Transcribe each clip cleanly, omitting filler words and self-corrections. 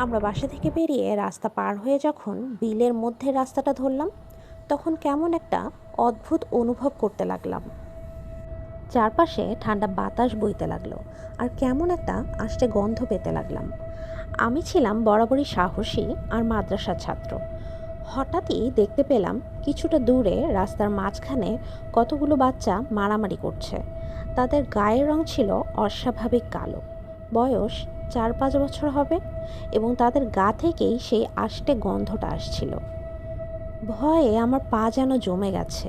আমরা বাসা থেকে বেরিয়ে রাস্তা পার হয়ে যখন বিলের মধ্যে রাস্তাটা ধরলাম, তখন কেমন একটা অদ্ভুত অনুভব করতে লাগলাম। চারপাশে ঠান্ডা বাতাস বইতে লাগলো, আর কেমন একটা আষ্টে গন্ধ পেতে লাগলাম। আমি ছিলাম বরাবরই সাহসী আর মাদ্রাসার ছাত্র। হঠাৎই দেখতে পেলাম কিছুটা দূরে রাস্তার মাঝখানে কতগুলো বাচ্চা মারামারি করছে। তাদের গায়ের রং ছিল অস্বাভাবিক কালো, বয়স 4-5 বছর হবে, এবং তাদের গা থেকেই সেই আষ্টে গন্ধটা আসছিল। ভয়ে আমার পা যেন জমে গেছে।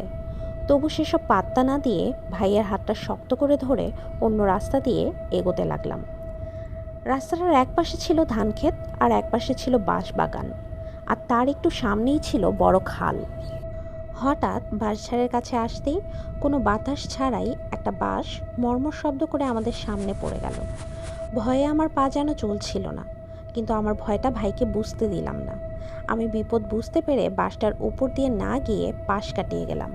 তবু সেসব পাত্তা না দিয়ে ভাইয়ের হাতটা শক্ত করে ধরে অন্য রাস্তা দিয়ে এগোতে লাগলাম। রাস্তাটার একপাশে ছিল ধানক্ষেত আর একপাশে ছিল বাঁশবাগান, আর তার একটু সামনেই ছিল বড় খাল। হঠাৎ বাঁশঝাড়ের কাছে আসতেই কোনো বাতাস ছাড়াই একটা বাঁশ মর্মর শব্দ করে আমাদের সামনে পড়ে গেল। ভয়ে আমার পা যেন চলছিল না, কিন্তু আমার ভয়টা ভাইকে বুঝতে দিলাম না। আমি বিপদ বুঝতে পেরে বাঁশটার উপর দিয়ে না গিয়ে পাশ কাটিয়ে গেলাম।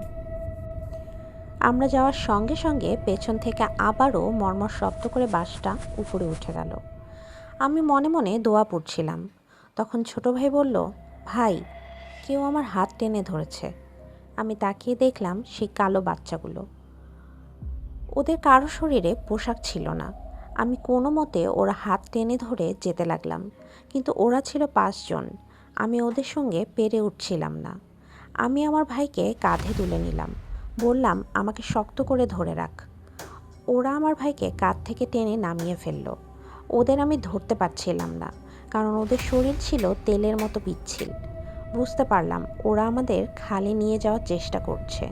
আমরা যাওয়ার সঙ্গে সঙ্গে পেছন থেকে আবারও মর্মর শব্দ করে বাঁশটা উপরে উঠে গেল। আমি মনে মনে দোয়া পড়ছিলাম। তখন ছোট ভাই বলল, ভাই, কেউ আমার হাত টেনে ধরেছে। আমি তাকিয়ে দেখলাম সেই কালো বাচ্চাগুলো। ওদের কারো শরীরে পোশাক ছিল না। আমি কোনো মতে ওরা হাত টেনে ধরে যেতে লাগলাম, কিন্তু ওরা ছিল 5 জন। আমি ওদের সঙ্গে পেরে উঠছিলাম না। আমি আমার ভাইকে কাঁধে তুলে নিলাম, বললাম, আমাকে শক্ত করে ধরে রাখ। ওরা আমার ভাইকে কাঁধ থেকে টেনে নামিয়ে ফেললো। ওদের আমি ধরতে পারছিলাম না, কারণ ওদের শরীর ছিল তেলের মতো পিচ্ছিল। বুঝতে পারলাম ওরা আমাদের খালে নিয়ে যাওয়ার চেষ্টা করছে।